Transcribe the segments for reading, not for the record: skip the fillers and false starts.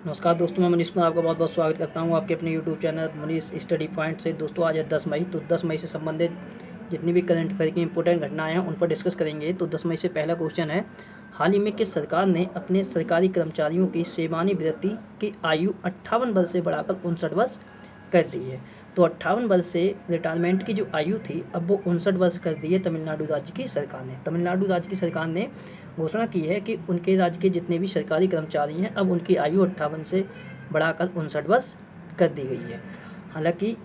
नमस्कार दोस्तों, मैं मनीष कुमार आपका बहुत बहुत स्वागत करता हूं आपके अपने YouTube channel Manish study point से। दोस्तों आज है 10 मई, तो 10 मई से संबंधित जितनी भी करंट अफेयर की इंपॉर्टेंट घटनाएं हैं उन पर डिस्कस करेंगे। तो 10 मई से पहला क्वेश्चन है, हाल ही में किस सरकार ने अपने सरकारी कर्मचारियों की सेवानिवृत्ति की आयु 58 वर्ष से बढ़ाकर 59 वर्ष कर दी है। तो 58 वर्ष से रिटायरमेंट की जो आयु थी अब वो 59 वर्ष कर दी है तमिलनाडु राज्य की सरकार ने। तमिलनाडु राज्य की सरकार ने घोषणा की है कि उनके राज्य के जितने भी सरकारी कर्मचारी हैं अब उनकी आयु 58 से बढ़ाकर 59 वर्ष कर दी गई है। हालांकि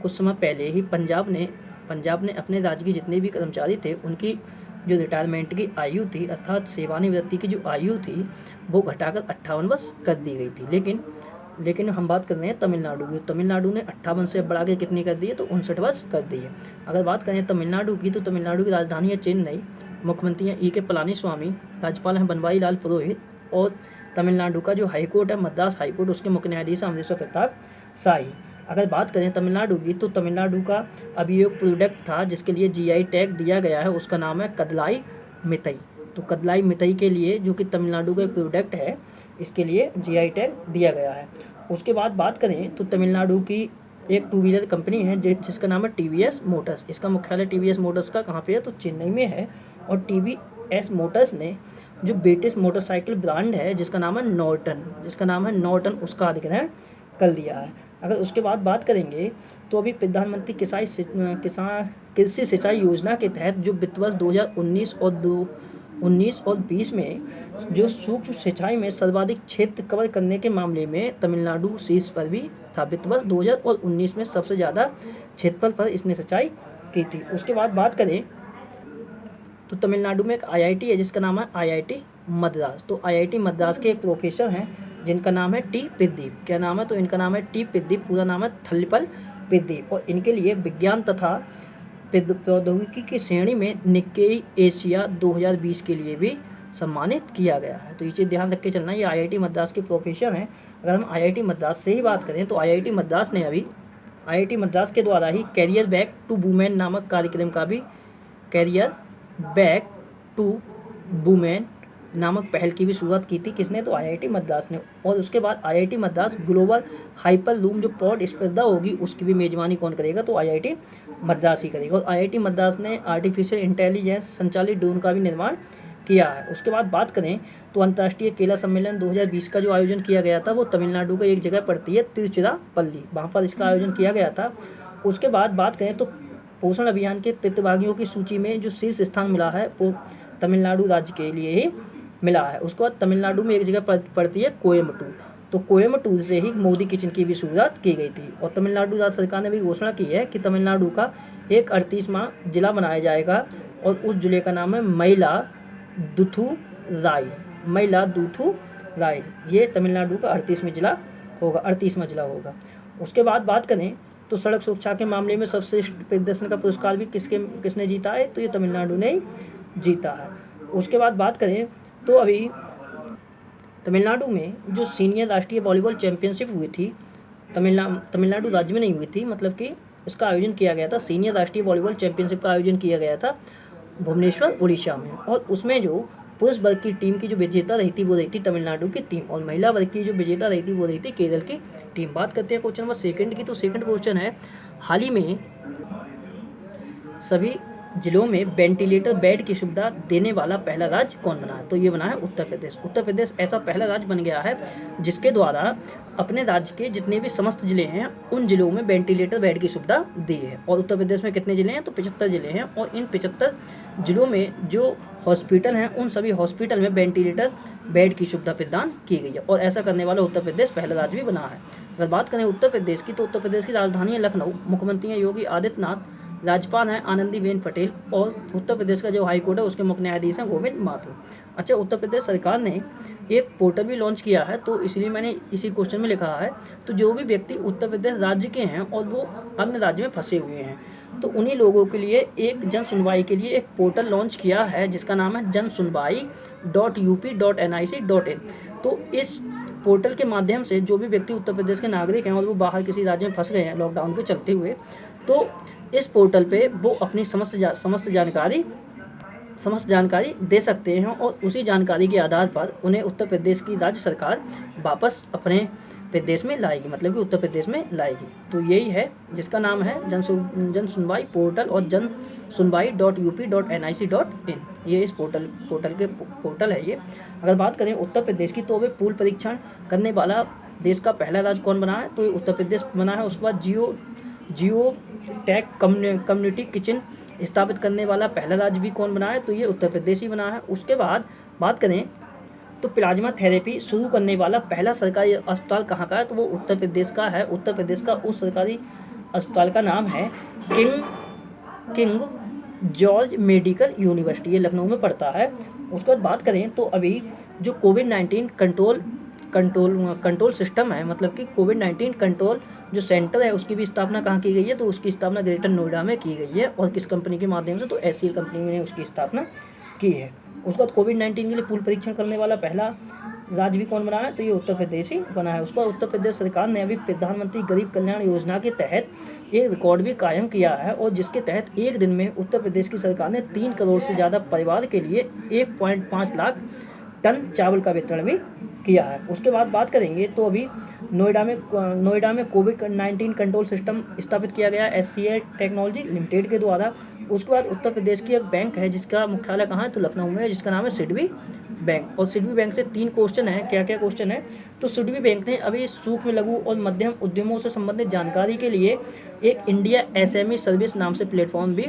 कुछ समय पहले ही पंजाब ने अपने राज्य के जितने भी कर्मचारी थे उनकी जो रिटायरमेंट की आयु थी अर्थात सेवानिवृत्ति की जो आयु थी वो घटाकर 58 वर्ष कर दी गई थी। लेकिन हम बात कर रहे हैं तमिलनाडु की। तमिलनाडु ने 58 से बढ़ा के कितनी कर दी है, तो 59 वर्ष कर दी है। अगर बात करें तमिलनाडु की, तो तमिलनाडु की राजधानी है चेन्नई, मुख्यमंत्री हैं ई के पलानीस्वामी, राज्यपाल हैं बनवारी लाल पुरोहित, और तमिलनाडु का जो हाईकोर्ट है मद्रास हाईकोर्ट, उसके मुख्य न्यायाधीश अमरेश्वर प्रताप शाही। अगर बात करें तमिलनाडु की, तो तमिलनाडु का अभी एक प्रोडक्ट था जिसके लिए जीआई टैग दिया गया है, उसका नाम है कदलाई मितई। तो कदलाई मितई के लिए, जो कि तमिलनाडु का एक प्रोडक्ट है, इसके लिए जीआई टैग दिया गया है। उसके बाद बात करें तो तमिलनाडु की एक टू व्हीलर कंपनी है जिसका नाम है टीवीएस मोटर्स। इसका मुख्यालय टीवीएस मोटर्स का कहाँ पे है, तो चेन्नई में है। और टीवीएस मोटर्स ने जो ब्रिटिश मोटरसाइकिल ब्रांड है जिसका नाम है नॉर्टन, उसका अधिग्रहण कर दिया है। अगर उसके बाद बात करेंगे तो अभी प्रधानमंत्री किसान कृषि सिंचाई योजना के तहत जो वित्त वर्ष 2019 और 20 में जो सूक्ष्म सिंचाई में सर्वाधिक क्षेत्र कवर करने के मामले में तमिलनाडु शीर्ष पर भी था। वित्त वर्ष 2019 में सबसे ज़्यादा क्षेत्रफल पर इसने सिंचाई की थी। उसके बाद बात करें तो तमिलनाडु में एक आईआईटी है जिसका नाम है आईआईटी मद्रास। तो आईआईटी मद्रास के एक प्रोफेसर हैं जिनका नाम है टी प्रदीप। क्या नाम है, तो इनका नाम है टी प्रदीप, पूरा नाम है थल्पल प्रदीप। और इनके लिए विज्ञान तथा प्रौद्योगिकी की श्रेणी में निक्केई एशिया 2020 के लिए भी सम्मानित किया गया है। तो ये चीज़ ध्यान रख के चलना, ये आईआईटी मद्रास के प्रोफेसर हैं। अगर हम आईआईटी मद्रास से ही बात करें तो आईआईटी मद्रास के द्वारा ही कैरियर बैक टू वुमेन नामक कार्यक्रम का भी पहल की भी शुरुआत की थी। किसने, तो आईआईटी मद्रास ने। और उसके बाद आईआईटी मद्रास ग्लोबल हाइपरलूम जो पॉड स्पर्धा होगी उसकी भी मेजबानी कौन करेगा, तो आईआईटी मद्रास ही करेगा। और आईआईटी मद्रास ने आर्टिफिशियल इंटेलिजेंस संचालित ड्रोन का भी निर्माण किया है। उसके बाद बात करें तो अंतर्राष्ट्रीय केला सम्मेलन 2020 का जो आयोजन किया गया था वो तमिलनाडु का एक जगह पड़ती है तिरुचिरापल्ली, वहाँ पर इसका आयोजन किया गया था। उसके बाद बात करें तो पोषण अभियान के प्रतिभागियों की सूची में जो शीर्ष स्थान मिला है वो तमिलनाडु राज्य के लिए ही मिला है। उसके बाद तमिलनाडु में एक जगह पड़ती है कोयम्बटूर। तो कोयम्बटूर से ही मोदी किचन की भी शुरुआत की गई थी। और तमिलनाडु राज्य सरकार ने भी घोषणा की है कि तमिलनाडु का एक 38वां जिला बनाया जाएगा और उस जिले का नाम है मयिलादुथुराई। ये तमिलनाडु का 38वां जिला होगा। उसके बाद बात करें तो सड़क सुरक्षा के मामले में सबसे प्रदर्शन का पुरस्कार भी किसने जीता है, तो ये तमिलनाडु ने जीता है। उसके बाद बात करें तो अभी तमिलनाडु में जो सीनियर राष्ट्रीय वॉलीबॉल चैंपियनशिप हुई थी, तमिलनाडु राज्य में नहीं हुई थी, मतलब कि इसका आयोजन किया गया था, सीनियर राष्ट्रीय वॉलीबॉल चैंपियनशिप का आयोजन किया गया था भुवनेश्वर उड़ीसा में। और उसमें जो पुरुष वर्ग की टीम की जो विजेता रही थी वो रही थी तमिलनाडु की टीम, और महिला वर्ग की जो विजेता रही थी वो रही थी केरल की टीम। बात करते हैं क्वेश्चन नंबर सेकंड की। तो सेकंड क्वेश्चन है, हाल ही में सभी जिलों में वेंटिलेटर बेड की सुविधा देने वाला पहला राज्य कौन बना है, तो ये बना है उत्तर प्रदेश। उत्तर प्रदेश ऐसा पहला राज्य बन गया है जिसके द्वारा अपने राज्य के जितने भी समस्त जिले हैं उन जिलों में वेंटिलेटर बेड की सुविधा दी है। और उत्तर प्रदेश में कितने जिले हैं, तो 75 जिले हैं। और इन 75 जिलों में जो हॉस्पिटल हैं उन सभी हॉस्पिटल में वेंटिलेटर बेड की सुविधा प्रदान की गई है। और ऐसा करने वाला उत्तर प्रदेश पहला राज्य भी बना है। अगर बात करें उत्तर प्रदेश की, तो उत्तर प्रदेश की राजधानी है लखनऊ, मुख्यमंत्री हैं योगी आदित्यनाथ, राज्यपाल हैं आनंदीबेन पटेल, और उत्तर प्रदेश का जो हाईकोर्ट है उसके मुख्य न्यायाधीश हैं गोविंद माथुर। अच्छा, उत्तर प्रदेश सरकार ने एक पोर्टल भी लॉन्च किया है, तो इसलिए मैंने इसी क्वेश्चन में लिखा है, तो जो भी व्यक्ति उत्तर प्रदेश राज्य के हैं और वो अन्य राज्य में फंसे हुए हैं तो उन्हीं लोगों के लिए एक जन सुनवाई के लिए एक पोर्टल लॉन्च किया है जिसका नाम है jansunwai.up.nic.in। तो इस पोर्टल के माध्यम से जो भी व्यक्ति उत्तर प्रदेश के नागरिक हैं और वो बाहर किसी राज्य में फंस गए हैं लॉकडाउन के चलते हुए, तो इस पोर्टल पे वो अपनी समस्त जानकारी समस्त जानकारी दे सकते हैं और उसी जानकारी के आधार पर उन्हें उत्तर प्रदेश की राज्य सरकार वापस अपने प्रदेश में लाएगी, मतलब कि उत्तर प्रदेश में लाएगी। तो यही है जिसका नाम है जन सुनवाई पोर्टल और जन sunbai.up.nic.in। ये इस पोर्टल है ये। अगर बात करें उत्तर प्रदेश की, तो वे पूल परीक्षण करने वाला देश का पहला राज्य कौन बना है, तो ये उत्तर प्रदेश बना है। उसके बाद जियो टैक कम्युनिटी किचन स्थापित करने वाला पहला राज्य भी कौन बना है, तो ये उत्तर प्रदेश ही बना है। उसके बाद बात करें तो प्लाज्मा थेरेपी शुरू करने वाला पहला सरकारी अस्पताल कहाँ का है, तो वो उत्तर प्रदेश का है। उत्तर प्रदेश का उस सरकारी अस्पताल का नाम है किंग जॉर्ज मेडिकल यूनिवर्सिटी, ये लखनऊ में पड़ता है। उसके बाद बात करें तो अभी जो कोविड-19 कंट्रोल सिस्टम है, मतलब कि कोविड-19 कंट्रोल जो सेंटर है उसकी भी स्थापना कहाँ की गई है, तो उसकी स्थापना ग्रेटर नोएडा में की गई है। और किस कंपनी के माध्यम से, तो HCL कंपनी ने उसकी स्थापना की है। उसके बाद कोविड-19 के लिए पूल परीक्षण करने वाला पहला राज्य भी कौन बना है, तो ये उत्तर प्रदेश ही बना है। उसके बाद उत्तर प्रदेश सरकार ने अभी प्रधानमंत्री गरीब कल्याण योजना के तहत एक रिकॉर्ड भी कायम किया है, और जिसके तहत एक दिन में उत्तर प्रदेश की सरकार ने 3 करोड़ से ज़्यादा परिवार के लिए 1.5 लाख टन चावल का वितरण भी किया है। उसके बाद बात करेंगे तो अभी नोएडा में कोविड-19 कंट्रोल सिस्टम स्थापित किया गया HCL टेक्नोलॉजी लिमिटेड के द्वारा। उसके बाद उत्तर प्रदेश की एक बैंक है जिसका मुख्यालय कहाँ है, तो लखनऊ में है, जिसका नाम है सिडबी बैंक। और सिडबी बैंक से 3 क्वेश्चन है। क्या क्या क्वेश्चन है, तो सिडबी बैंक ने अभी सूक्ष्म लघु और मध्यम उद्यमों से संबंधित जानकारी के लिए एक इंडिया SME सर्विस नाम से प्लेटफॉर्म भी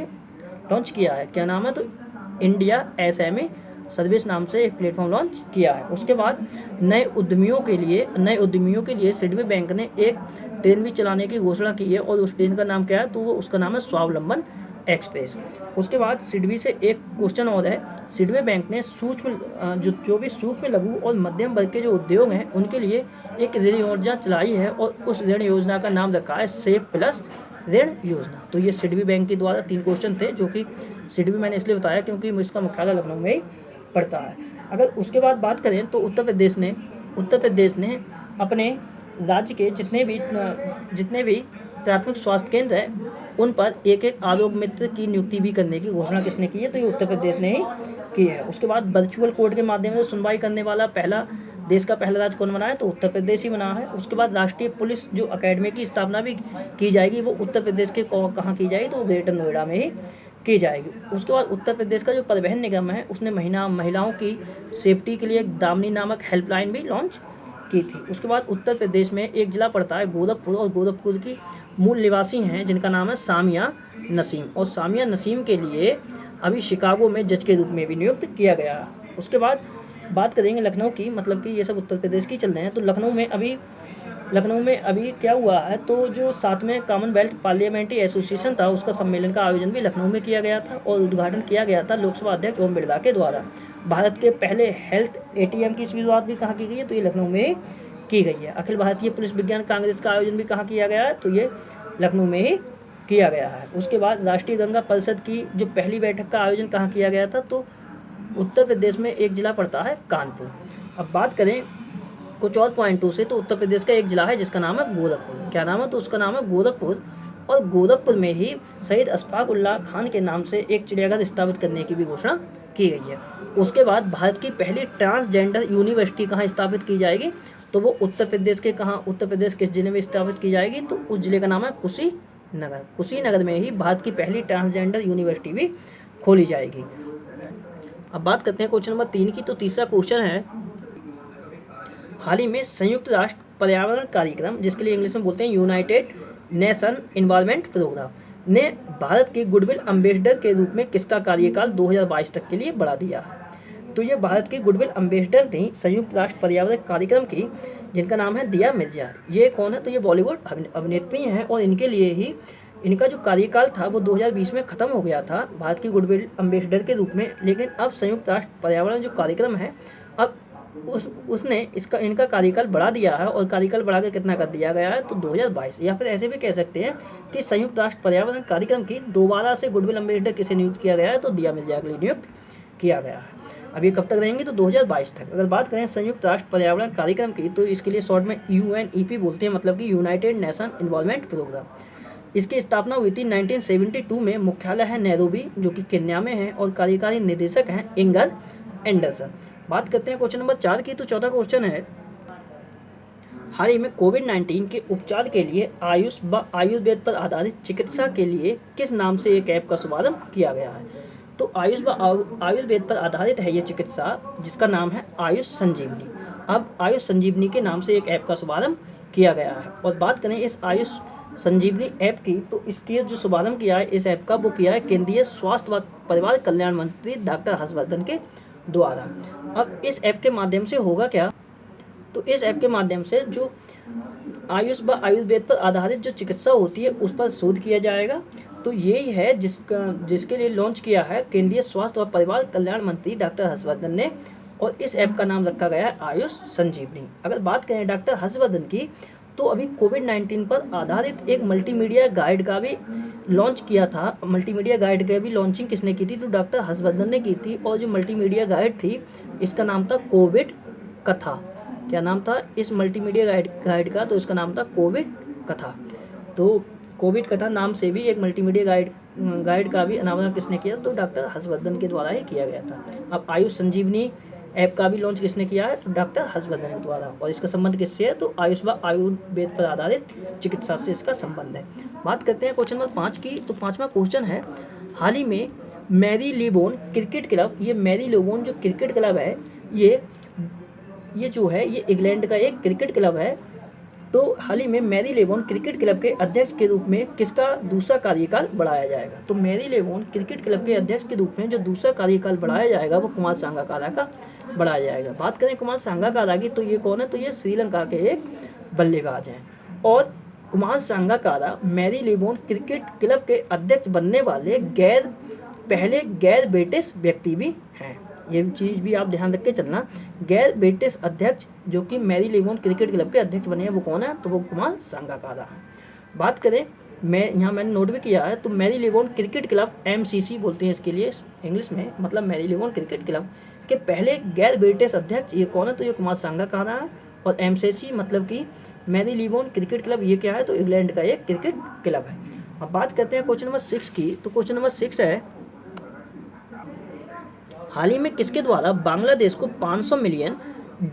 लॉन्च किया है। क्या नाम है, तो इंडिया SME सर्विस नाम से एक प्लेटफॉर्म लॉन्च किया है। उसके बाद नए उद्यमियों के लिए सिडबी बैंक ने एक ट्रेन भी चलाने की घोषणा की है, और उस ट्रेन का नाम क्या है, तो वो उसका नाम है स्वावलंबन एक्सप्रेस। उसके बाद सिडबी से एक क्वेश्चन और है। सिडबी बैंक ने जो भी सूक्ष्म लघु और मध्यम वर्ग के जो उद्योग हैं उनके लिए एक ऋण योजना चलाई है, और उस ऋण योजना का नाम रखा है सेव प्लस ऋण योजना। तो ये सिडबी बैंक के द्वारा 3 क्वेश्चन थे, जो कि सिडबी मैंने इसलिए बताया क्योंकि इसका मुख्यालय लखनऊ में ही पड़ता है। अगर उसके बाद बात करें तो उत्तर प्रदेश ने अपने राज्य के जितने भी प्राथमिक स्वास्थ्य केंद्र हैं उन पर एक आरोग्य मित्र की नियुक्ति भी करने की घोषणा किसने की है, तो ये उत्तर प्रदेश ने ही की है। उसके बाद वर्चुअल कोर्ट के माध्यम से सुनवाई करने वाला देश का पहला राज्य कौन बना है, तो उत्तर प्रदेश ही बना है। उसके बाद राष्ट्रीय पुलिस जो अकेडमी की स्थापना भी की जाएगी, वो उत्तर प्रदेश के कहाँ की जाएगी, तो वो ग्रेटर नोएडा में ही की जाएगी। उसके बाद उत्तर प्रदेश का जो परिवहन निगम है उसने महिलाओं की सेफ्टी के लिए एक दामिनी नामक हेल्पलाइन भी लॉन्च की थी। उसके बाद उत्तर प्रदेश में एक जिला पड़ता है गोरखपुर, और गोरखपुर की मूल निवासी हैं जिनका नाम है सामिया नसीम, और सामिया नसीम के लिए अभी शिकागो में जज के रूप में भी नियुक्त किया गया है। उसके बाद बात करेंगे लखनऊ की, मतलब कि ये सब उत्तर प्रदेश की चल रहे हैं। तो लखनऊ में अभी क्या हुआ है, तो जो 7वें कॉमनवेल्थ पार्लियामेंट्री एसोसिएशन था उसका सम्मेलन का आयोजन भी लखनऊ में किया गया था, और उद्घाटन किया गया था लोकसभा अध्यक्ष ओम बिरला के द्वारा। भारत के पहले हेल्थ ATM की शुरुआत भी कहाँ की गई है, तो ये लखनऊ में की गई है। अखिल भारतीय पुलिस विज्ञान कांग्रेस का आयोजन भी कहाँ किया गया है, तो ये लखनऊ में ही किया गया है। उसके बाद राष्ट्रीय गंगा परिषद की जो पहली बैठक का आयोजन कहाँ किया गया था, तो उत्तर प्रदेश में एक जिला पड़ता है कानपुर। अब बात करें कुछ और पॉइंटों से, तो उत्तर प्रदेश का एक जिला है जिसका नाम है गोरखपुर। क्या नाम है, तो उसका नाम है गोरखपुर, और गोरखपुर में ही शहीद अशफाक उल्लाह खान के नाम से एक चिड़ियाघर स्थापित करने की भी घोषणा की गई है। उसके बाद भारत की पहली ट्रांसजेंडर यूनिवर्सिटी कहाँ स्थापित की जाएगी, तो वो उत्तर प्रदेश किस जिले में स्थापित की जाएगी, तो उस जिले का नाम है कुशीनगर में ही भारत की पहली ट्रांसजेंडर यूनिवर्सिटी भी खोली जाएगी। अब बात करते हैं क्वेश्चन नंबर 3 की। तो तीसरा क्वेश्चन है, हाल ही में संयुक्त राष्ट्र पर्यावरण कार्यक्रम, जिसके लिए इंग्लिश में बोलते हैं यूनाइटेड नेशन एनवायरनमेंट प्रोग्राम, ने भारत के गुडविल एम्बेसडर के रूप में किसका कार्यकाल 2022 तक के लिए बढ़ा दिया है। तो ये भारत की गुडविल एम्बेसडर थी संयुक्त राष्ट्र पर्यावरण कार्यक्रम की, जिनका नाम है दिया मिर्जा। ये कौन है, तो ये बॉलीवुड अभिनेत्री हैं, और इनके लिए ही इनका जो कार्यकाल था वो 2020 में ख़त्म हो गया था भारत की गुडविल एम्बेसडर के रूप में। लेकिन अब संयुक्त राष्ट्र पर्यावरण जो कार्यक्रम है, अब उसने इनका कार्यकाल बढ़ा दिया है, और कार्यकाल बढ़ा के कितना कर दिया गया है, तो 2022। या फिर ऐसे भी कह सकते हैं कि संयुक्त राष्ट्र पर्यावरण कार्यक्रम की दोबारा से गुडविल एम्बेसडर किसे नियुक्त किया गया है, तो दिया मिर्जा के लिए नियुक्त किया गया है। अब ये कब तक रहेंगे, तो 2022 तक। अगर बात करें संयुक्त राष्ट्र पर्यावरण कार्यक्रम की, तो इसके लिए शॉर्ट में UNEP बोलते हैं, मतलब कि यूनाइटेड नेशन एनवायरनमेंट प्रोग्राम। इसकी स्थापना हुई थी 1972 में। मुख्यालय है नैरोबी जो कि केन्या में है और कार्यकारी निदेशक हैं इंगर एंडरसन। बात करते हैं क्वेश्चन नंबर 4 की। तो चौथा क्वेश्चन है, हाल ही में कोविड-19 के उपचार के लिए आयुष व आयुर्वेद पर आधारित चिकित्सा के लिए किस नाम से एक ऐप का शुभारंभ किया गया है? तो आयुष व आयुर्वेद पर आधारित है ये चिकित्सा, जिसका नाम है आयुष संजीवनी। अब आयुष संजीवनी के नाम से एक ऐप का शुभारंभ किया गया है। और बात करें इस आयुष संजीवनी ऐप की, तो इसकी जो शुभारंभ किया है इस ऐप का, वो किया है केंद्रीय स्वास्थ्य व परिवार कल्याण मंत्री डॉक्टर हर्षवर्धन के द्वारा। अब इस ऐप के माध्यम से होगा क्या, तो इस ऐप के माध्यम से जो आयुष व आयुर्वेद पर आधारित जो चिकित्सा होती है उस पर शोध किया जाएगा। तो यही है जिसके लिए लॉन्च किया है केंद्रीय स्वास्थ्य व परिवार कल्याण मंत्री डॉक्टर हर्षवर्धन ने, और इस ऐप का नाम रखा गया है आयुष संजीवनी। अगर बात करें डॉक्टर हर्षवर्धन की, तो अभी कोविड-19 पर आधारित एक मल्टीमीडिया गाइड का भी लॉन्च किया था। मल्टीमीडिया गाइड का भी लॉन्चिंग किसने की थी, तो डॉक्टर हर्षवर्धन ने की थी। और जो मल्टीमीडिया गाइड थी इसका नाम था कोविड कथा। क्या नाम था इस मल्टीमीडिया गाइड का, तो इसका नाम था कोविड कथा। तो कोविड कथा नाम से भी एक मल्टीमीडिया गाइड का भी अनावरण किसने किया, तो डॉक्टर हर्षवर्धन के द्वारा ही किया गया था। अब आयुष संजीवनी ऐप का भी लॉन्च किसने किया है, तो डॉक्टर हर्षवर्धन के द्वारा। और इसका संबंध किससे है, तो आयुष व आयुर्वेद पर आधारित चिकित्सा से इसका संबंध है। बात करते हैं क्वेश्चन नंबर 5 की। तो 5वां क्वेश्चन है, हाल ही में मैरीलेबोन क्रिकेट क्लब, ये मैरीलेबोन जो क्रिकेट क्लब है ये जो है ये इंग्लैंड का एक क्रिकेट क्लब है। तो हाल ही में मैरीलेबोन क्रिकेट क्लब के अध्यक्ष के रूप में किसका दूसरा कार्यकाल बढ़ाया जाएगा? तो मैरीलेबोन क्रिकेट क्लब के अध्यक्ष के रूप में जो दूसरा कार्यकाल बढ़ाया जाएगा वो कुमार संगकारा का बढ़ाया जाएगा। बात करें कुमार संगकारा की, तो ये कौन है, तो ये श्रीलंका के एक बल्लेबाज हैं। और Kumar Sangakkara Marylebone cricket club के अध्यक्ष बनने वाले पहले गैर ब्रिटिश व्यक्ति भी हैं। ये चीज़ भी आप ध्यान रख के चलना। गैर ब्रिटिश अध्यक्ष जो कि मैरीलेबोन क्रिकेट क्लब के अध्यक्ष बने हैं वो कौन है, तो वो कुमार संगकारा है। बात करें, मैंने नोट भी किया है, तो मैरीलेबोन क्रिकेट क्लब MCC बोलते हैं इसके लिए इंग्लिश में, मतलब मैरीलेबोन क्रिकेट क्लब के पहले गैर ब्रिटिश अध्यक्ष ये कौन है, तो ये कुमार संगकारा है। और MCC मतलब कि मैरीलेबोन क्रिकेट क्लब ये क्या है, तो इंग्लैंड का एक क्रिकेट क्लब है। अब बात करते हैं क्वेश्चन नंबर 6 की। तो क्वेश्चन नंबर 6 है, हाल ही में किसके द्वारा बांग्लादेश को $500 मिलियन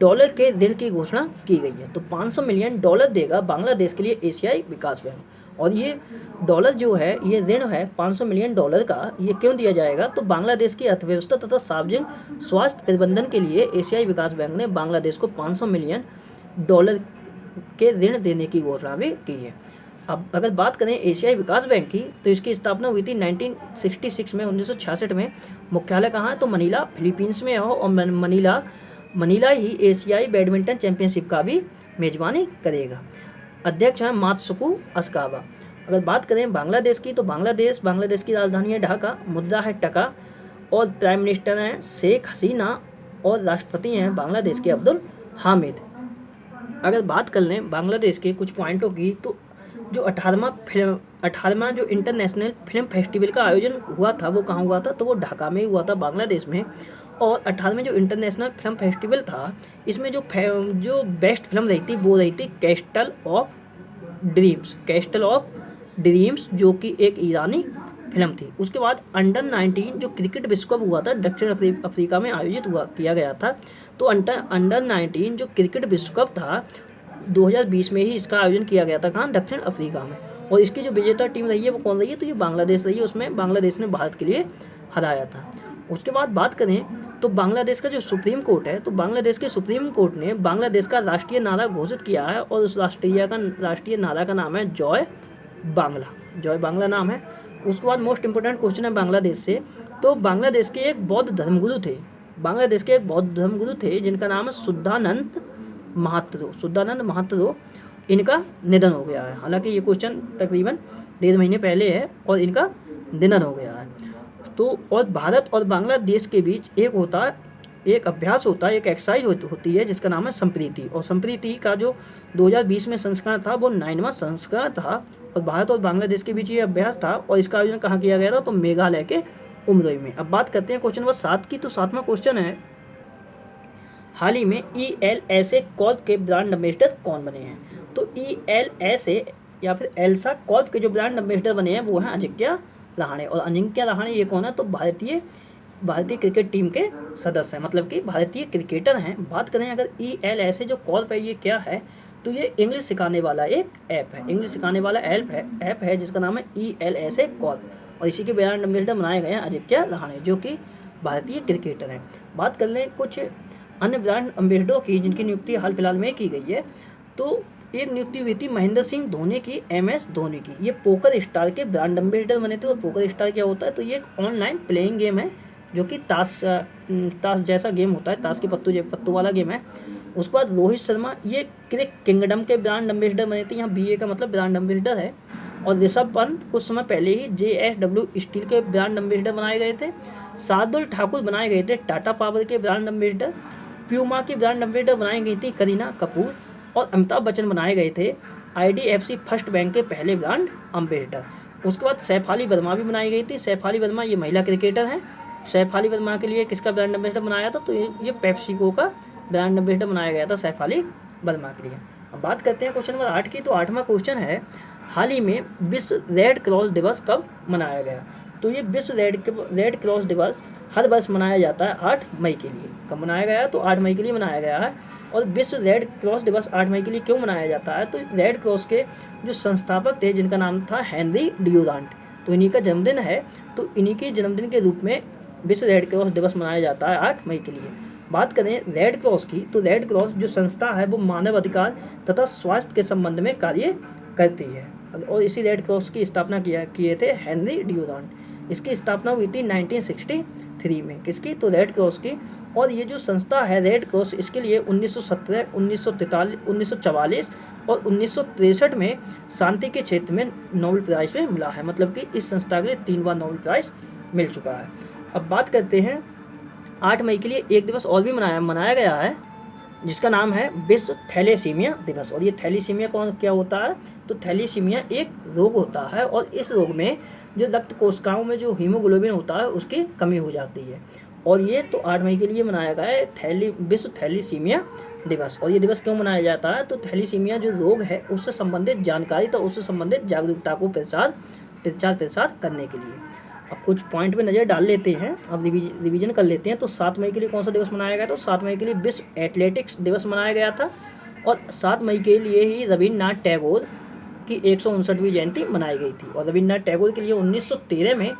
के ऋण की घोषणा की गई है? तो $500 मिलियन देगा बांग्लादेश के लिए एशियाई विकास बैंक। और ये डॉलर जो है, ये ऋण है $500 मिलियन का, ये क्यों दिया जाएगा, तो बांग्लादेश की अर्थव्यवस्था तथा सार्वजनिक स्वास्थ्य प्रबंधन के लिए एशियाई विकास बैंक ने बांग्लादेश को $500 मिलियन के ऋण देने की घोषणा भी की है। अब अगर बात करें एशियाई विकास बैंक की, तो इसकी स्थापना हुई थी 1966 में, 1966 में। मुख्यालय कहाँ है, तो मनीला फिलीपींस में है। और मनीला ही एशियाई बैडमिंटन चैंपियनशिप का भी मेजबानी करेगा। अध्यक्ष हैं मात्सुको असाकावा। अगर बात करें बांग्लादेश की, तो बांग्लादेश की राजधानी है ढाका, मुद्रा है टका, और प्राइम मिनिस्टर हैं शेख हसीना, और राष्ट्रपति हैं बांग्लादेश के अब्दुल हामिद। अगर बात कर लें बांग्लादेश के कुछ पॉइंटों की, तो जो 18वां जो इंटरनेशनल फिल्म फेस्टिवल का आयोजन हुआ था वो कहाँ हुआ था, तो वो ढाका में हुआ था, बांग्लादेश में। और 18वें जो इंटरनेशनल फिल्म फेस्टिवल था, इसमें जो बेस्ट फिल्म रही थी वो रही थी कैस्टल ऑफ ड्रीम्स, जो कि एक ईरानी फिल्म थी। उसके बाद अंडर 19 जो क्रिकेट विश्व कप हुआ था दक्षिण अफ्रीका में आयोजित किया गया था। तो अंडर 19 जो क्रिकेट विश्व कप था 2020 में ही इसका आयोजन किया गया था, कहाँ, दक्षिण अफ्रीका में। और इसकी जो विजेता टीम रही है वो कौन रही है, तो ये बांग्लादेश रही है। उसमें बांग्लादेश ने भारत के लिए हराया था। उसके बाद बात करें तो बांग्लादेश का जो सुप्रीम कोर्ट है, तो बांग्लादेश के सुप्रीम कोर्ट ने बांग्लादेश का राष्ट्रीय नारा घोषित किया है। और उस राष्ट्रीय नारा का नाम है जय बांग्ला नाम है। उसके बाद मोस्ट इंपोर्टेंट क्वेश्चन है बांग्लादेश से, तो बांग्लादेश के एक बौद्ध धर्मगुरु थे जिनका नाम है शुद्धानंद महात्रो। इनका निधन हो गया है। हालांकि ये क्वेश्चन तकरीबन 1.5 महीने पहले है और इनका निधन हो गया है। तो और भारत और बांग्लादेश के बीच एक अभ्यास होता है, एक एक्सरसाइज होती है जिसका नाम है संप्रीति। और संप्रीति का जो 2020 में संस्करण था वो 9वां संस्करण था। और भारत और बांग्लादेश के बीच ये अभ्यास था। और इसका आयोजन कहाँ किया गया था, तो मेघालय के उमरोई में। अब बात करते हैं क्वेश्चन नंबर 7 की। तो 7वां क्वेश्चन है, हाल ही में ELSA कॉर्प के ब्रांड एम्बेसडर कौन बने हैं? तो ELSA या फिर एल्सा कॉर्प के जो ब्रांड एम्बेसडर बने हैं वो हैं अजिंक्य रहाणे। और अजिंक्य रहाणे ये कौन है, तो भारतीय क्रिकेट टीम के सदस्य हैं, मतलब कि भारतीय क्रिकेटर हैं। बात करें अगर ELSA जो कॉर्प है ये क्या है, तो ये इंग्लिश सिखाने वाला एक ऐप है, इंग्लिश सिखाने वाला ऐप है जिसका नाम है ELSA कॉर्प। और इसी के ब्रांड एम्बेसडर बनाए गए हैं अजिंक्य रहाणे जो कि भारतीय क्रिकेटर हैं। बात कर लें कुछ अन्य ब्रांड एम्बेसडरों की जिनकी नियुक्ति हाल फिलहाल में की गई है, तो एक नियुक्ति हुई थी महेंद्र सिंह धोनी की, MS धोनी की। ये पोकर स्टार के ब्रांड एम्बेसडर बने थे। और पोकर स्टार क्या होता है, तो ये एक ऑनलाइन प्लेइंग गेम है जो कि ताश जैसा गेम होता है, ताश के पत्तों वाला गेम है। उसके बाद रोहित शर्मा ये क्रिक किंगडम के ब्रांड एम्बेसडर बने थे, यहाँ BA का मतलब ब्रांड एम्बेसडर है। और ऋषभ पंत कुछ समय पहले ही JSW स्टील के ब्रांड एम्बेसडर बनाए गए थे। शार्दुल ठाकुर बनाए गए थे टाटा पावर के ब्रांड एम्बेसडर। प्यूमा की ब्रांड एम्बेसडर बनाई गई थी करीना कपूर। और अमिताभ बच्चन बनाए गए थे IDFC फर्स्ट बैंक के पहले ब्रांड एम्बेसडर। उसके बाद सैफाली वर्मा भी बनाई गई थी। सैफाली वर्मा ये महिला क्रिकेटर हैं। सैफाली वर्मा के लिए किसका ब्रांड एम्बेसडर बनाया था, तो ये पेप्सिको का ब्रांड एम्बेसडर बनाया गया था सैफाली वर्मा के लिए। अब बात करते हैं क्वेश्चन नंबर 8 की। तो 8वां क्वेश्चन है, हाल ही में विश्व रेड क्रॉस दिवस कब मनाया गया। तो ये विश्व रेड क्रॉस दिवस हर वर्ष मनाया जाता है 8 मई के लिए। कब मनाया गया, तो 8 मई के लिए मनाया गया है। और विश्व रेड क्रॉस दिवस 8 मई के लिए क्यों मनाया जाता है, तो रेड क्रॉस के जो संस्थापक थे जिनका नाम था हेनरी ड्यूरांट, तो इन्हीं का जन्मदिन है। तो इन्हीं के जन्मदिन के रूप में विश्व रेड क्रॉस दिवस मनाया जाता है 8 मई के लिए। बात करें रेड क्रॉस की, तो रेड क्रॉस जो संस्था है वो मानव अधिकार तथा स्वास्थ्य के संबंध में कार्य करती है। और इसी रेड क्रॉस की स्थापना किए थे हेनरी ड्यूरांट। इसकी स्थापना हुई थी 1963 में। किसकी, तो रेड क्रॉस की। और ये जो संस्था है रेड क्रॉस, इसके लिए 1917, 1943, 1944 और 1963 में शांति के क्षेत्र में नोबेल प्राइज में मिला है। मतलब कि इस संस्था के लिए 3 बार नोबेल प्राइज मिल चुका है। अब बात करते हैं 8 मई के लिए एक दिवस और भी मनाया गया है जिसका नाम है विश्व थैलेसीमिया दिवस। और ये थैलेसीमिया क्या होता है, तो थैलेसीमिया एक रोग होता है और इस रोग में जो रक्त कोशिकाओं में जो हीमोग्लोबिन होता है उसकी कमी हो जाती है। और ये तो 8 मई के लिए मनाया गया है विश्व थैलेसीमिया दिवस। और ये दिवस क्यों मनाया जाता है, तो थैलेसीमिया जो रोग है उससे संबंधित जानकारी तो उससे संबंधित जागरूकता को प्रचार करने के लिए। अब कुछ पॉइंट पे नज़र डाल लेते हैं, अब रिवीजन कर लेते हैं। तो 7 मई के लिए कौन सा दिवस मनाया गया, तो 7 मई के लिए विश्व एथलेटिक्स दिवस मनाया गया था। और 7 मई के लिए ही रविन्द्रनाथ टैगोर की 159वीं जयंती मनाई गई थी। और रविन्द्रनाथ टैगोर के लिए 1913 में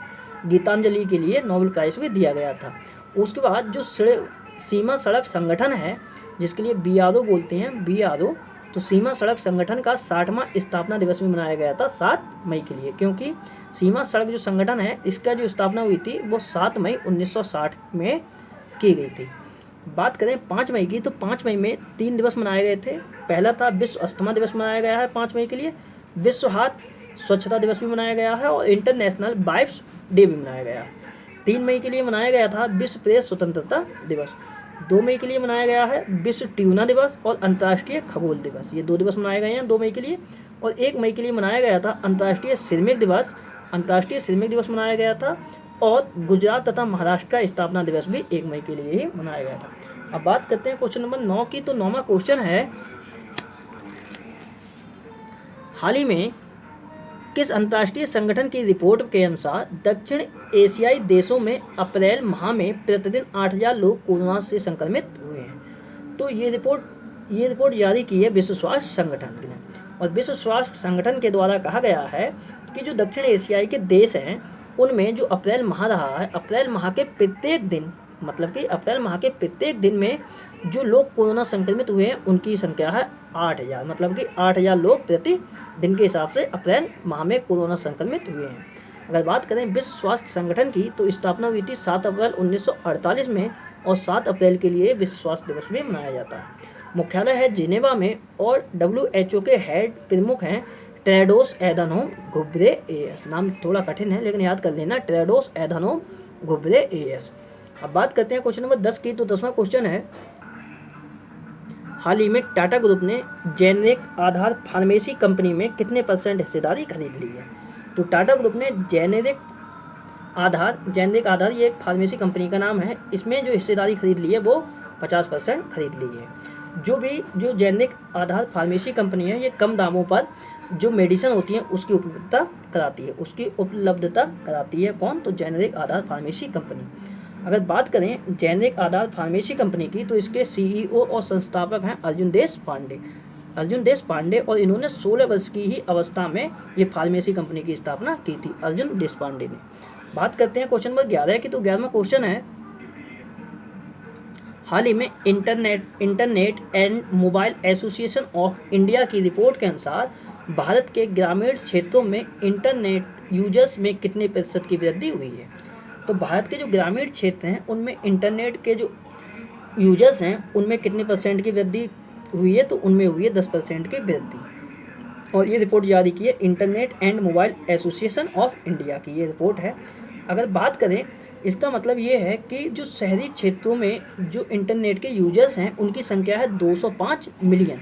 गीतांजलि के लिए नोबेल प्राइज़ भी दिया गया था। उसके बाद जो सीमा सड़क संगठन है जिसके लिए BRO बोलते हैं, BRO, तो सीमा सड़क संगठन का 60वां स्थापना दिवस भी मनाया गया था 7 मई के लिए, क्योंकि सीमा सड़क जो संगठन है इसका जो स्थापना हुई थी वो 7 मई 1960 में की गई थी। बात करें 5 मई की, तो 5 मई में 3 दिवस मनाए गए थे। पहला था विश्व अस्थमा दिवस मनाया गया है 5 मई के लिए, विश्व हाथ स्वच्छता दिवस भी मनाया गया है और इंटरनेशनल वाइफ्स डे भी मनाया गया। 3 मई के लिए मनाया गया था विश्व प्रेस स्वतंत्रता दिवस। 2 मई के लिए मनाया गया है विश्व ट्यूना दिवस और अंतर्राष्ट्रीय खगोल दिवस। ये 2 दिवस मनाए गए हैं 2 मई के लिए। और 1 मई के लिए मनाया गया था अंतर्राष्ट्रीय श्रमिक दिवस मनाया गया था। और गुजरात तथा महाराष्ट्र का स्थापना दिवस भी 1 मई के लिए ही मनाया गया था। अब बात करते हैं क्वेश्चन नंबर 9 की। तो 9वां क्वेश्चन है, हाल ही में किस अंतर्राष्ट्रीय संगठन की रिपोर्ट के अनुसार दक्षिण एशियाई देशों में अप्रैल माह में प्रतिदिन 8000 लोग कोरोना से संक्रमित हुए हैं। तो ये रिपोर्ट जारी की है विश्व स्वास्थ्य संगठन ने। और विश्व स्वास्थ्य संगठन के द्वारा कहा गया है कि जो दक्षिण एशियाई के देश हैं उनमें जो अप्रैल माह रहा है, अप्रैल माह के प्रत्येक दिन, मतलब कि अप्रैल माह के प्रत्येक दिन में जो लोग कोरोना संक्रमित हुए हैं उनकी संख्या है 8000, मतलब कि 8000 लोग प्रति दिन के हिसाब से अप्रैल माह में कोरोना संक्रमित हुए हैं। अगर बात करें विश्व स्वास्थ्य संगठन की, तो स्थापना हुई थी 7 अप्रैल 1948 में और 7 अप्रैल के लिए विश्व स्वास्थ्य दिवस भी मनाया जाता है। मुख्यालय है जिनेवा में और WHO के हेड प्रमुख हैं टेड्रोस एधानोम घेब्रेयेसस। नाम थोड़ा कठिन है लेकिन याद कर लेना, टेड्रोस एधानोम घेब्रेयेसस। अब बात करते हैं क्वेश्चन नंबर 10 की। तो 10वां क्वेश्चन है, हाल ही में टाटा ग्रुप ने जेनेरिक आधार फार्मेसी कंपनी में कितने % हिस्सेदारी खरीद ली है। तो टाटा ग्रुप ने जेनेरिक आधार ये एक फार्मेसी कंपनी का नाम है, इसमें जो हिस्सेदारी खरीद ली है वो 50% खरीद ली है। जो जेनेरिक आधार फार्मेसी कंपनी है ये कम दामों पर जो मेडिसिन होती है उसकी उपलब्धता कराती है कौन? तो जेनेरिक आधार फार्मेसी कंपनी। अगर बात करें जेनेरिक आधार फार्मेसी कंपनी की तो इसके CEO और संस्थापक हैं अर्जुन देश पांडे और इन्होंने 16 वर्ष की ही अवस्था में ये फार्मेसी कंपनी की स्थापना की थी, अर्जुन देश पांडे ने। बात करते हैं क्वेश्चन नंबर 11 की। तो 11वां क्वेश्चन है, हाल ही में internet and mobile association of India की रिपोर्ट के अनुसार भारत के ग्रामीण क्षेत्रों में इंटरनेट यूजर्स में कितने प्रतिशत की वृद्धि हुई है? तो भारत के जो ग्रामीण क्षेत्र हैं उनमें इंटरनेट के जो यूजर्स हैं उनमें कितने % की वृद्धि हुई है? तो उनमें हुई है 10% की वृद्धि। और ये रिपोर्ट जारी की है internet and mobile association of India की, ये रिपोर्ट है। अगर बात करें, इसका मतलब ये है कि जो शहरी क्षेत्रों में जो इंटरनेट के यूजर्स हैं उनकी संख्या है 205 मिलियन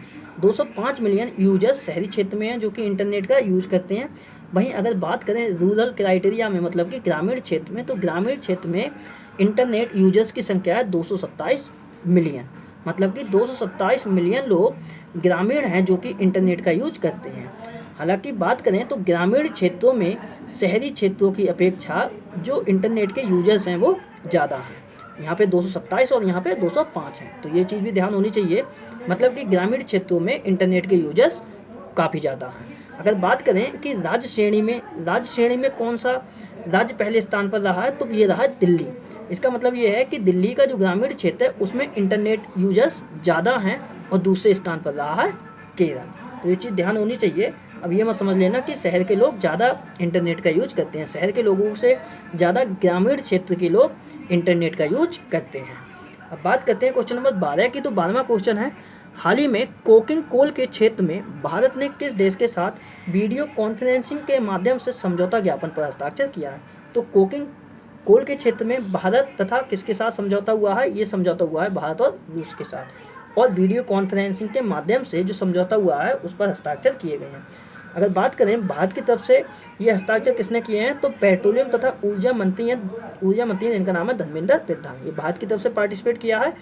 यूजर्स शहरी क्षेत्र में हैं जो कि इंटरनेट का यूज करते हैं। वहीं अगर बात करें रूरल क्राइटेरिया में, मतलब कि ग्रामीण क्षेत्र में, तो ग्रामीण क्षेत्र में इंटरनेट यूजर्स की संख्या है 227 मिलियन, मतलब कि 227 मिलियन लोग ग्रामीण हैं जो कि इंटरनेट का यूज करते हैं। हालांकि बात करें तो ग्रामीण क्षेत्रों में शहरी क्षेत्रों की अपेक्षा जो इंटरनेट के यूजर्स हैं वो ज़्यादा हैं, यहाँ पे 227 और यहाँ पे 205 हैं, तो ये चीज़ भी ध्यान होनी चाहिए, मतलब कि ग्रामीण क्षेत्रों में इंटरनेट के यूजर्स काफ़ी ज़्यादा हैं। अगर बात करें कि राज्य श्रेणी में कौन सा राज्य पहले स्थान पर रहा है, तो ये रहा दिल्ली। इसका मतलब ये है कि दिल्ली का जो ग्रामीण क्षेत्र है उसमें इंटरनेट यूजर्स ज़्यादा हैं और दूसरे स्थान पर रहा है केरल, तो ये चीज़ ध्यान होनी चाहिए। अब ये मत समझ लेना कि शहर के लोग ज़्यादा इंटरनेट का यूज करते हैं, शहर के लोगों से ज़्यादा ग्रामीण क्षेत्र के लोग इंटरनेट का यूज करते हैं। अब बात करते हैं क्वेश्चन नंबर 12 की। तो 12वां क्वेश्चन है, हाल ही में कोकिंग कोल के क्षेत्र में भारत ने किस देश के साथ वीडियो कॉन्फ्रेंसिंग के माध्यम से समझौता ज्ञापन पर हस्ताक्षर किया है? तो कोकिंग कोल के क्षेत्र में भारत तथा किसके साथ समझौता हुआ है? ये समझौता हुआ है भारत और रूस के साथ, और वीडियो कॉन्फ्रेंसिंग के माध्यम से जो समझौता हुआ है उस पर हस्ताक्षर किए गए हैं। अगर बात करें भारत की तरफ से ये हस्ताक्षर किसने किए हैं, तो पेट्रोलियम तथा ऊर्जा मंत्री हैं, इनका नाम है धर्मेंद्र प्रधान, ये भारत की तरफ से पार्टिसिपेट किया है,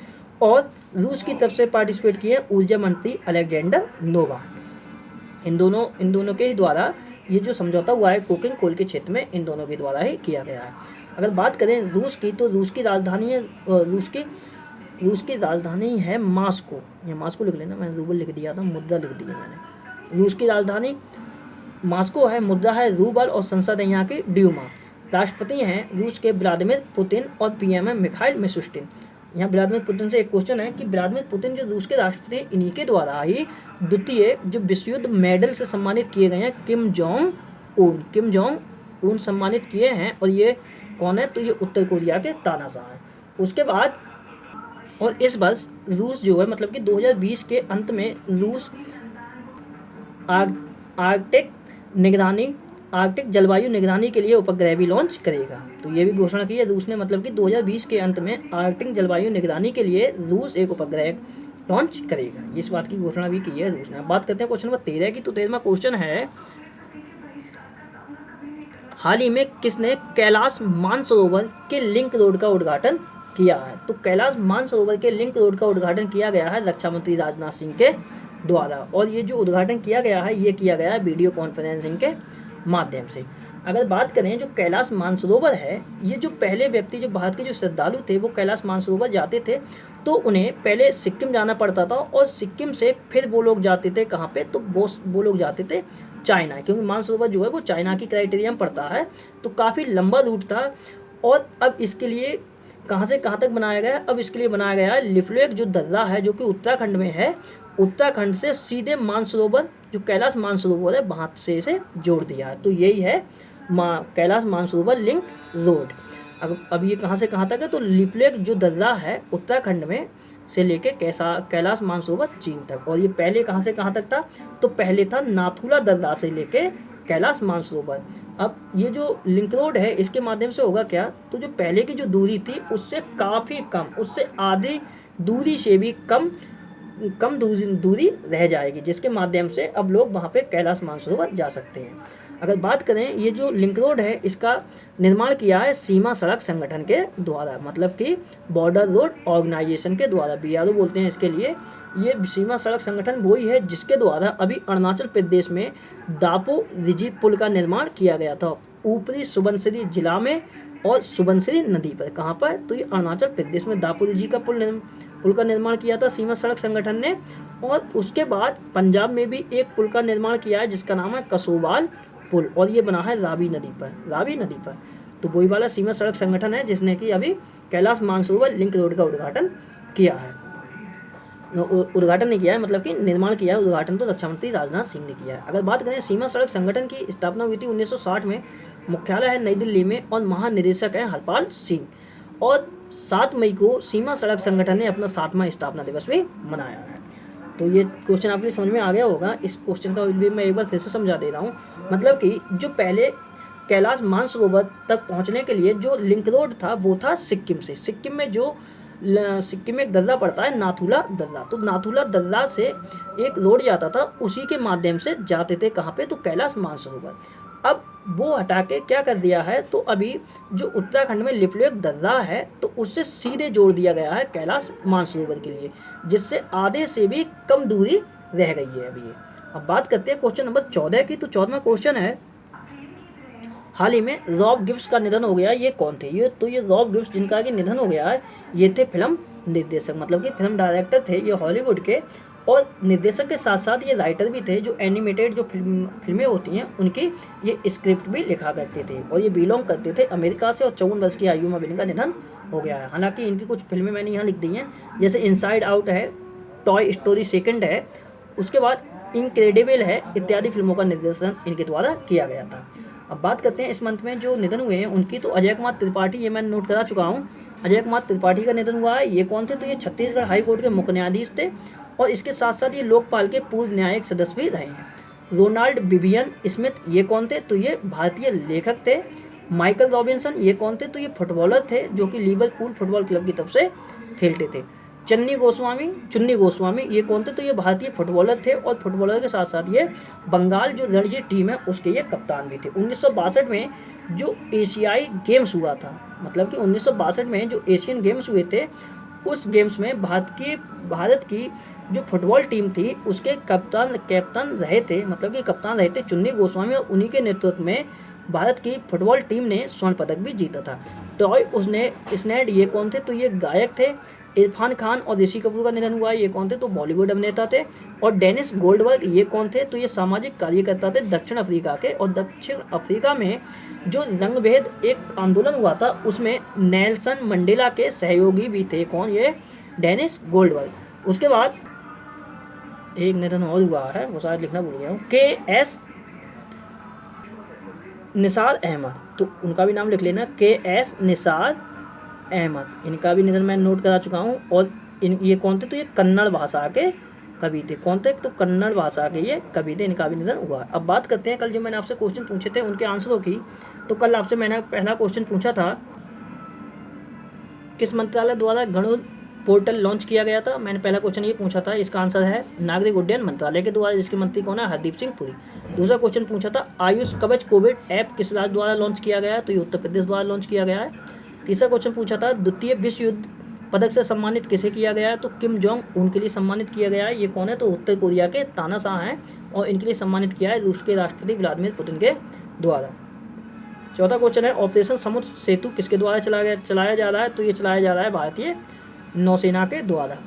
और रूस की तरफ से पार्टिसिपेट किए हैं ऊर्जा मंत्री अलेक्जेंडर नोवा। इन दोनों के ही द्वारा ये जो समझौता हुआ है कोकिंग कोल के क्षेत्र में, इन दोनों के द्वारा ही किया गया है। अगर बात करें रूस की, तो रूस की राजधानी है मास्को, ये मास्को लिख लेना, मैंने रूबल लिख दिया था, मुद्रा लिख दिया मैंने। रूस की राजधानी मास्को है, मुद्रा है रूबल, और संसद है यहाँ की ड्यूमा। राष्ट्रपति हैं रूस के व्लादिमीर पुतिन और PM है मिखाइल मिशुस्टिन। यहाँ व्लादिमीर पुतिन से एक क्वेश्चन है कि व्लादिमीर पुतिन जो रूस के राष्ट्रपति, इन्हीं के द्वारा ही द्वितीय जो विश्व युद्ध मेडल से सम्मानित किए गए हैं किम जोंग उन सम्मानित किए हैं, और ये कौन है? तो ये उत्तर कोरिया के तानाशाह हैं। उसके बाद और इस वर्ष रूस जो है, मतलब कि 2020 के अंत में रूस आर्कटिक जलवायु निगरानी के लिए उपग्रह भी लॉन्च करेगा, तो ये भी घोषणा की है रूस ने, मतलब कि 2020 के अंत में आर्कटिक जलवायु निगरानी के लिए रूस एक उपग्रह लॉन्च करेगा, इस बात की घोषणा भी की है रूस ने। बात करते हैं क्वेश्चन नंबर 13 की। तो 13वां क्वेश्चन है, हाल ही में किसने कैलाश मानसरोवर के लिंक रोड का उद्घाटन किया है? तो कैलाश मानसरोवर के लिंक रोड का उद्घाटन किया गया है रक्षा मंत्री राजनाथ सिंह के द्वारा, और ये जो उद्घाटन किया गया है ये किया गया है वीडियो कॉन्फ्रेंसिंग के माध्यम से। अगर बात करें जो कैलाश मानसरोवर है, ये जो पहले व्यक्ति, जो भारत के जो श्रद्धालु थे वो कैलाश मानसरोवर जाते थे तो उन्हें पहले सिक्किम जाना पड़ता था, और सिक्किम से फिर वो लोग जाते थे कहाँ पे? तो वो लोग जाते थे चाइना, क्योंकि मानसरोवर जो है वो चाइना की क्राइटेरिया में पड़ता है, तो काफ़ी लंबा रूट था। और अब इसके लिए कहाँ से कहाँ तक बनाया गया? अब इसके लिए बनाया गया है लिपुलेख जो दर्रा है जो कि उत्तराखंड में है, उत्तराखंड से सीधे मानसरोवर जो कैलाश मानसरोवर है वहाँ से इसे जोड़ दिया है, तो यही है कैलाश मानसरोवर लिंक रोड। अब ये कहाँ से कहाँ तक है? तो लिपुलेख जो दर्रा है उत्तराखंड में से लेके कैलाश मानसरोवर चीन तक, और ये पहले कहाँ से कहाँ तक था? तो पहले था नाथुला दर्रा से लेके कैलाश मानसरोवर। अब ये जो लिंक रोड है इसके माध्यम से होगा क्या? तो जो पहले की जो दूरी थी उससे काफ़ी कम, उससे आधी दूरी से भी कम दूरी रह जाएगी, जिसके माध्यम से अब लोग वहाँ पे कैलाश मानसरोवर जा सकते हैं। अगर बात करें ये जो लिंक रोड है इसका निर्माण किया है सीमा सड़क संगठन के द्वारा, मतलब कि बॉर्डर रोड ऑर्गेनाइजेशन के द्वारा, BRO बोलते हैं इसके लिए। ये सीमा सड़क संगठन वही है जिसके द्वारा अभी अरुणाचल प्रदेश में दापो रिजी पुल का निर्माण किया गया था, ऊपरी सुबनसिरी जिला में और सुबनसिरी नदी पर। कहाँ पर? तो ये अरुणाचल प्रदेश में दापो रिजी का पुल का निर्माण किया था सीमा सड़क संगठन ने। और उसके बाद पंजाब में भी एक पुल का निर्माण किया है जिसका नाम है कसोबाल पुल, और ये बना है रावी नदी पर। तो वही वाला सीमा सड़क संगठन है जिसने कि अभी कैलाश मानसरोवर लिंक रोड का उद्घाटन किया है। उद्घाटन नहीं किया है, मतलब कि निर्माण किया है, उद्घाटन तो रक्षा मंत्री राजनाथ सिंह ने किया है। अगर बात करें सीमा सड़क संगठन की स्थापना हुई थी 1960 में, मुख्यालय है नई दिल्ली में और महानिदेशक है हरपाल सिंह। और 7 मई को सीमा सड़क संगठन ने अपना 7वां स्थापना दिवस भी मनाया है। तो ये क्वेश्चन आपके समझ में आ गया होगा। इस क्वेश्चन का भी मैं एक बार फिर से समझा दे रहा हूँ। मतलब कि जो पहले कैलाश मानसरोवर तक पहुँचने के लिए जो लिंक रोड था वो था सिक्किम से। सिक्किम में एक दर्रा पड़ता है नाथुला दर्रा, तो नाथुला दर्रा से एक रोड जाता था, उसी के माध्यम से जाते थे कहाँ पे? तो कैलाश मानसरोवर। अब वो हटा के क्या कर दिया है, तो अभी जो उत्तराखंड में लिपुलेख दर्रा है तो उससे सीधे जोड़ दिया गया है कैलाश मानसरोवर के लिए, जिससे आधे से भी कम दूरी रह गई है अभी। अब बात करते हैं क्वेश्चन नंबर 14 की। तो 14वां क्वेश्चन है, हाल ही में रॉब गिब्स का निधन हो गया, ये कौन थे? ये रॉब गिब्स जिनका कि निधन हो गया है, ये थे फिल्म निर्देशक, मतलब कि फिल्म डायरेक्टर थे ये हॉलीवुड के, और निर्देशक के साथ साथ ये राइटर भी थे। जो एनिमेटेड जो फिल्में होती हैं उनकी ये स्क्रिप्ट भी लिखा करते थे, और ये बिलोंग करते थे अमेरिका से, और 54 वर्ष की आयु में इनका निधन हो गया है। हालांकि इनकी कुछ फिल्में मैंने यहाँ लिख दी हैं, जैसे इनसाइड आउट है, टॉय स्टोरी सेकंड है, उसके बाद इनक्रेडिबल है, इत्यादि फिल्मों का निर्देशन इनके द्वारा किया गया था। अब बात करते हैं इस मंथ में जो निधन हुए हैं उनकी। तो अजय कुमार त्रिपाठी, ये मैं नोट करा चुका हूँ, अजय कुमार त्रिपाठी का निधन हुआ है। ये कौन थे? तो ये छत्तीसगढ़ हाई कोर्ट के मुख्य न्यायाधीश थे, और इसके साथ साथ ये लोकपाल के पूर्व न्यायिक सदस्य भी रहे हैं। रोनाल्ड विवियन स्मिथ, ये कौन थे? तो ये भारतीय लेखक थे। माइकल रॉबिन्सन, ये कौन थे? तो ये फुटबॉलर थे जो कि लिवरपूल फुटबॉल क्लब की तरफ से खेलते थे। चुन्नी गोस्वामी, ये कौन थे? तो ये भारतीय फुटबॉलर थे, और फुटबॉलर के साथ साथ ये बंगाल जो रणजी टीम है उसके ये कप्तान भी थे। 1962 में जो एशियाई गेम्स हुआ था, मतलब कि 1962 में जो एशियन गेम्स हुए थे, उस गेम्स में भारत की जो फुटबॉल टीम थी उसके कैप्टन रहे थे, मतलब कि कप्तान रहे थे चुन्नी गोस्वामी, और उन्हीं के नेतृत्व में भारत की फुटबॉल टीम ने स्वर्ण पदक भी जीता था। टॉय उसने स्नेड, ये कौन थे? तो ये गायक थे। इरफान खान और ऋषि कपूर का निधन हुआ है, ये कौन थे? तो बॉलीवुड अभिनेता थे। और डेनिस गोल्डबर्ग, ये कौन थे? तो ये सामाजिक कार्यकर्ता थे दक्षिण अफ्रीका के, और दक्षिण अफ्रीका में जो रंगभेद एक आंदोलन हुआ था उसमें नेल्सन मंडेला के सहयोगी भी थे। कौन? ये डेनिस गोल्डबर्ग। उसके बाद एक निधन और हुआ है, वो शायद लिखना भूल गया हूँ, KS निसार अहमद, तो उनका भी नाम लिख लेना, KS निसार अहमद, इनका भी निधन मैं नोट करा चुका हूँ। और ये कौन थे? तो ये कन्नड़ भाषा के कवि थे। कौन थे? तो कन्नड़ भाषा के ये कवि थे, इनका भी निधन हुआ। अब बात करते हैं कल जो मैंने आपसे क्वेश्चन पूछे थे उनके आंसरों की। तो कल आपसे मैंने पहला क्वेश्चन पूछा था, किस मंत्रालय द्वारा गणुड़ पोर्टल लॉन्च किया गया था? मैंने पहला क्वेश्चन ये पूछा था, इसका आंसर है नागरिक उड्डयन मंत्रालय के द्वारा, जिसके मंत्री कौन है? हरदीप सिंह पुरी। दूसरा क्वेश्चन पूछा था, आयुष कवच कोविड ऐप किस राज्य द्वारा लॉन्च किया गया है? तो ये उत्तर प्रदेश द्वारा लॉन्च किया गया है। तीसरा क्वेश्चन पूछा था, द्वितीय विश्व युद्ध पदक से सम्मानित किसे किया गया है? तो किम जोंग उन के लिए सम्मानित किया गया है। ये कौन है? तो उत्तर कोरिया के तानाशाह हैं, और इनके लिए सम्मानित किया है रूस के राष्ट्रपति व्लादिमीर पुतिन के द्वारा। चौथा क्वेश्चन है, ऑपरेशन समुद्र सेतु किसके द्वारा चलाया जा रहा है? तो ये चलाया जा रहा है भारतीय नौसेना के द्वारा।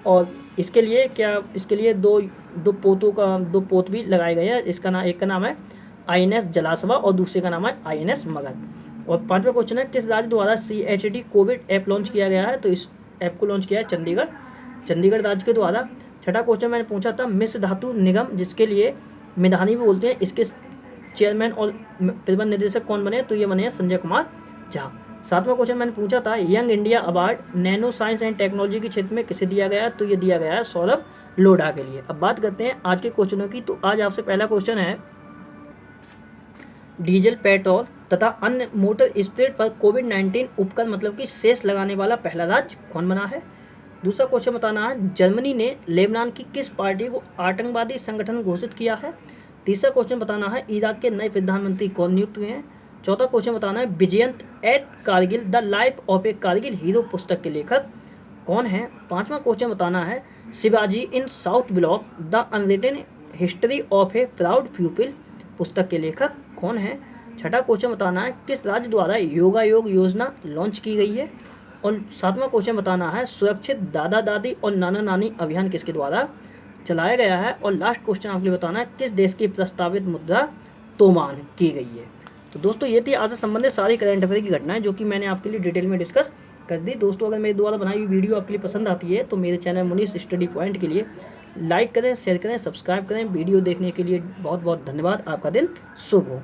और इसके लिए दो पोत भी लगाए गए हैं। एक का नाम है INS जलासवा और दूसरे का नाम है INS मगध। और पांचवा क्वेश्चन है, किस राज्य द्वारा CHD कोविड ऐप लॉन्च किया गया है? तो इस ऐप को लॉन्च किया है चंडीगढ़ राज्य के द्वारा। छठा क्वेश्चन मैंने पूछा था, मिश्र धातु निगम, जिसके लिए मिधानी भी बोलते हैं, इसके चेयरमैन और प्रबंध निदेशक कौन बने? तो ये बने हैं संजय कुमार झा। सातवां क्वेश्चन मैंने पूछा था, young India award nano science and technology के क्षेत्र में किसे दिया गया है? तो ये दिया गया है सौरभ लोढ़ा के लिए। अब बात करते हैं आज के क्वेश्चनों की। तो आज आपसे पहला क्वेश्चन है, डीजल, पेट्रोल तथा अन्य मोटर स्पिरिट पर कोविड-19 उपकर मतलब कि सेस लगाने वाला पहला राज्य कौन बना है? दूसरा क्वेश्चन बताना है, जर्मनी ने लेबनान की किस पार्टी को आतंकवादी संगठन घोषित किया है? तीसरा क्वेश्चन बताना है इराक के नए प्रधानमंत्री कौन नियुक्त हुए हैं। चौथा क्वेश्चन बताना है Vijyant at Kargil the life of a Kargil hero पुस्तक के लेखक कौन है। पांचवा क्वेश्चन बताना है Shivaji in South Block the unwritten history of a proud people पुस्तक के लेखक कौन है। छठा क्वेश्चन बताना है किस राज्य द्वारा योगा योग योजना लॉन्च की गई है। और सातवां क्वेश्चन बताना है सुरक्षित दादा दादी और नाना नानी अभियान किसके द्वारा चलाया गया है। और लास्ट क्वेश्चन आपके लिए बताना है किस देश की प्रस्तावित मुद्रा तोमान की गई है। तो दोस्तों ये थी आज से संबंधित सारी करंट अफेयर की घटनाएं जो कि मैंने आपके लिए डिटेल में डिस्कस कर दी। दोस्तों अगर मेरे द्वारा बनाई हुई वीडियो आपके लिए पसंद आती है तो मेरे चैनल मुनीस स्टडी पॉइंट के लिए लाइक करें, शेयर करें, सब्सक्राइब करें। वीडियो देखने के लिए बहुत बहुत धन्यवाद। आपका दिन शुभ हो।